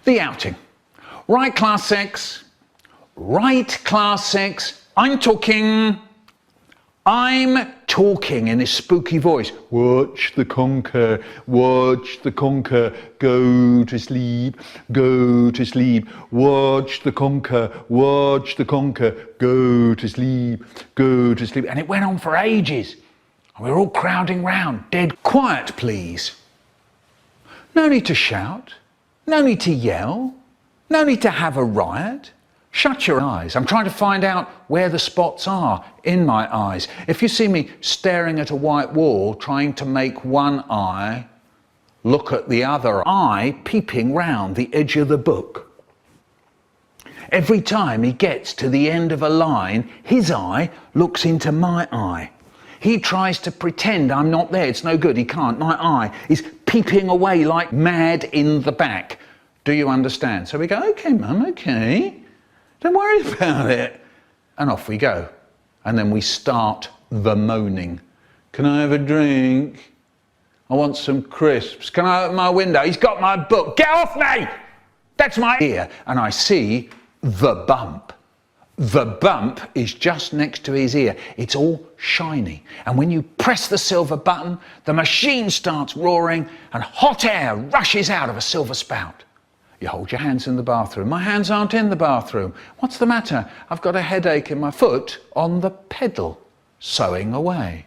The outing. Right, class 6. Right, class 6. I'm talking in this spooky voice. Watch the conker, watch the conker, go to sleep, go to sleep. Watch the conker, go to sleep, go to sleep. And it went on for ages. And we were all crowding round, dead quiet, please. No need to shout, no need to yell, no need to have a riot. Shut your eyes. I'm trying to find out where the spots are in my eyes. If you see me staring at a white wall, trying to make one eye look at the other eye, peeping round the edge of the book. Every time he gets to the end of a line, his eye looks into my eye. He tries to pretend I'm not there. It's no good. He can't. My eye is peeping away like mad in the back. Do you understand? So we go, okay, Mum, okay. Don't worry about it. And off we go. And then we start the moaning. Can I have a drink? I want some crisps. Can I open my window? He's got my book. Get off me! That's my ear. And I see the bump. The bump is just next to his ear. It's all shiny. And when you press the silver button, the machine starts roaring and hot air rushes out of a silver spout. You hold your hands in the bathroom. My hands aren't in the bathroom. What's the matter? I've got a headache in my foot on the pedal, sewing away.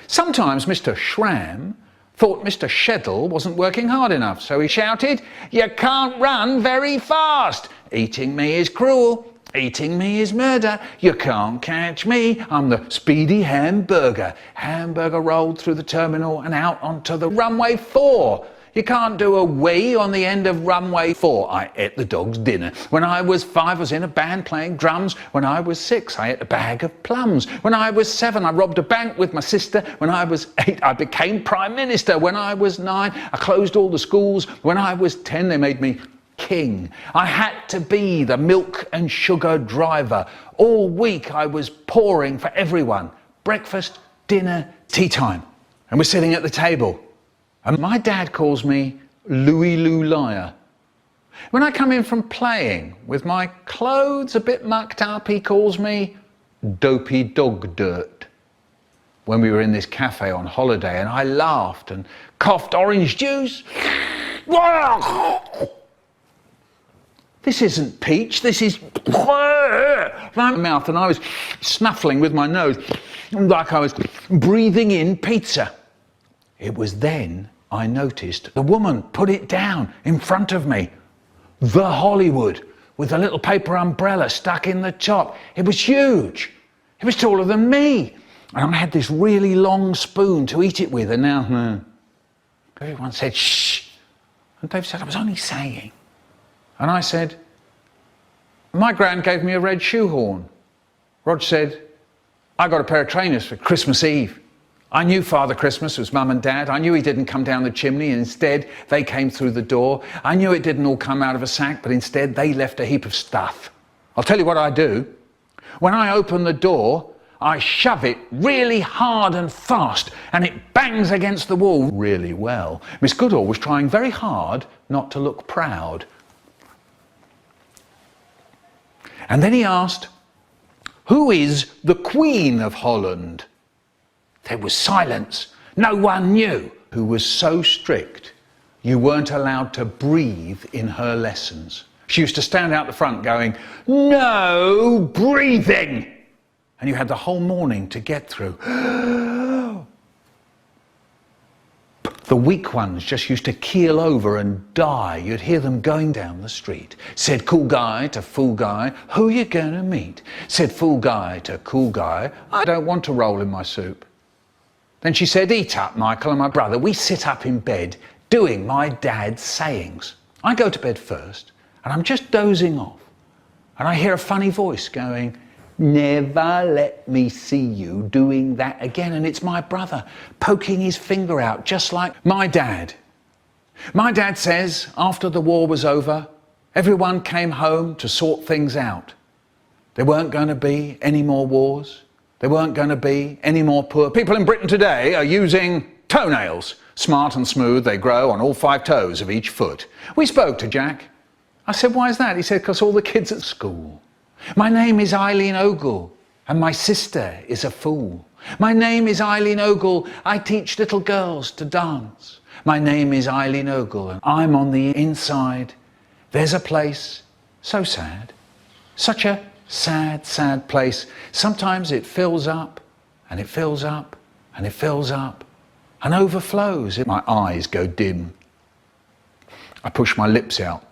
Sometimes Mr. Schramm thought Mr. Sheddle wasn't working hard enough, so he shouted, "You can't run very fast. Eating me is cruel. Eating me is murder. You can't catch me. I'm the speedy hamburger." Hamburger rolled through the terminal and out onto the runway 4. You can't do a wee on the end of runway 4. I ate the dog's dinner. When I was 5, I was in a band playing drums. When I was 6, I ate a bag of plums. When I was 7, I robbed a bank with my sister. When I was 8, I became Prime Minister. When I was 9, I closed all the schools. When I was 10, they made me king. I had to be the milk and sugar driver. All week I was pouring for everyone. Breakfast, dinner, tea time. And we're sitting at the table. And my dad calls me Louie Lou Liar. When I come in from playing with my clothes a bit mucked up, he calls me Dopey Dog Dirt. When we were in this cafe on holiday and I laughed and coughed orange juice. This isn't peach, this is my mouth, and I was snuffling with my nose like I was breathing in pizza. It was then I noticed the woman put it down in front of me. The Hollywood, with a little paper umbrella stuck in the top. It was huge. It was taller than me. And I had this really long spoon to eat it with, and now, everyone said, shh. And Dave said, I was only saying. And I said, my gran gave me a red shoehorn. Rog said, I got a pair of trainers for Christmas Eve. I knew Father Christmas was Mum and Dad. I knew he didn't come down the chimney, and instead they came through the door. I knew it didn't all come out of a sack, but instead they left a heap of stuff. I'll tell you what I do. When I open the door, I shove it really hard and fast, and it bangs against the wall really well. Miss Goodall was trying very hard not to look proud. And then he asked, who is the Queen of Holland? There was silence. No one knew. Who was so strict, you weren't allowed to breathe in her lessons. She used to stand out the front going, no breathing! And you had the whole morning to get through. The weak ones just used to keel over and die. You'd hear them going down the street. Said cool guy to fool guy, who you gonna meet? Said fool guy to cool guy, I don't want to roll in my soup. Then she said, eat up, Michael and my brother. We sit up in bed doing my dad's sayings. I go to bed first and I'm just dozing off. And I hear a funny voice going, never let me see you doing that again. And it's my brother poking his finger out, just like my dad. My dad says after the war was over, everyone came home to sort things out. There weren't going to be any more wars. There weren't going to be any more poor. People in Britain today are using toenails. Smart and smooth, they grow on all 5 toes of each foot. We spoke to Jack. I said, why is that? He said, because all the kids at school. My name is Eileen Ogle, and my sister is a fool. My name is Eileen Ogle, I teach little girls to dance. My name is Eileen Ogle, and I'm on the inside. There's a place so sad, such a sad, sad place. Sometimes it fills up, and it fills up, and it fills up, and overflows. My eyes go dim. I push my lips out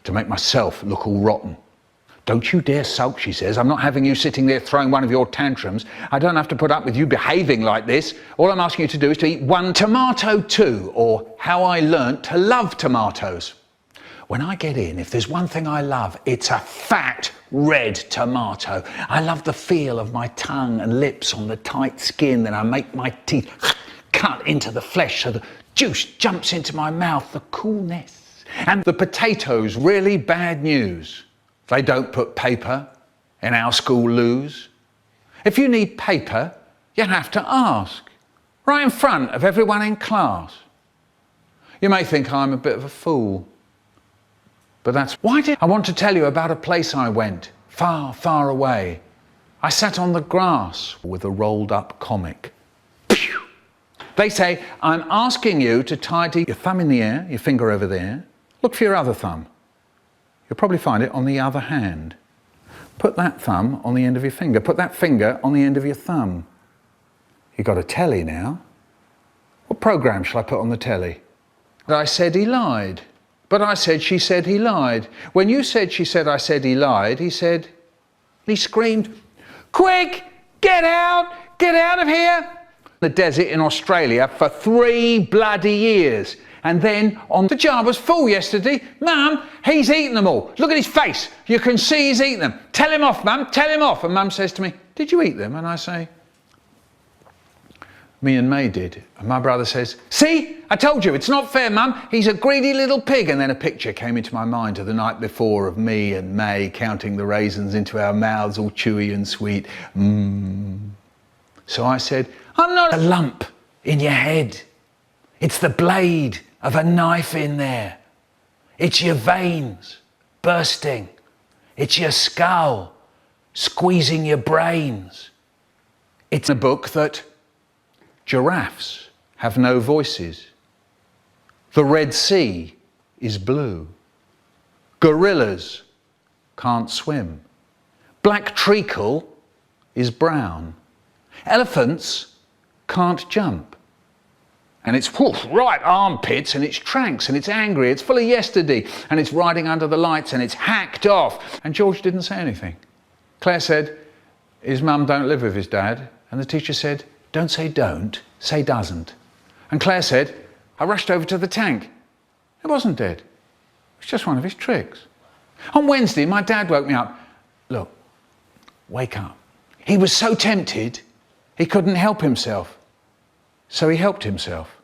to make myself look all rotten. Don't you dare sulk, she says. I'm not having you sitting there throwing one of your tantrums. I don't have to put up with you behaving like this. All I'm asking you to do is to eat one tomato too, or How I Learnt to Love Tomatoes. When I get in, if there's one thing I love, it's a fat red tomato. I love the feel of my tongue and lips on the tight skin. Then I make my teeth cut into the flesh so the juice jumps into my mouth, the coolness. And the potatoes, really bad news. They don't put paper in our school loos. If you need paper, you have to ask, right in front of everyone in class. You may think I'm a bit of a fool, but that's why I want to tell you about a place I went, far, far away. I sat on the grass with a rolled up comic. Pew! They say, I'm asking you to tidy your thumb in the air, your finger over there. Look for your other thumb. You'll probably find it on the other hand. Put that thumb on the end of your finger. Put that finger on the end of your thumb. You've got a telly now. What programme shall I put on the telly? I said he lied. But I said she said he lied. When you said she said I said he lied, he said, he screamed, quick, get out of here. The desert in Australia for 3 bloody years. And then the jar was full yesterday. Mum, he's eaten them all. Look at his face. You can see he's eaten them. Tell him off, Mum, tell him off. And Mum says to me, did you eat them? And I say, me and May did. And my brother says, see, I told you, it's not fair, Mum. He's a greedy little pig. And then a picture came into my mind of the night before of me and May counting the raisins into our mouths, all chewy and sweet. So I said, I'm not a lump in your head. It's the blade of a knife in there. It's your veins bursting. It's your skull squeezing your brains. It's a book that giraffes have no voices. The Red Sea is blue. Gorillas can't swim. Black treacle is brown. Elephants can't jump. And it's right armpits, and it's tranks, and it's angry, it's full of yesterday, and it's riding under the lights, and it's hacked off. And George didn't say anything. Claire said, his mum don't live with his dad. And the teacher said, don't say don't, say doesn't. And Claire said, I rushed over to the tank. It wasn't dead. It was just one of his tricks. On Wednesday, my dad woke me up. Look, wake up. He was so tempted, he couldn't help himself. So he helped himself.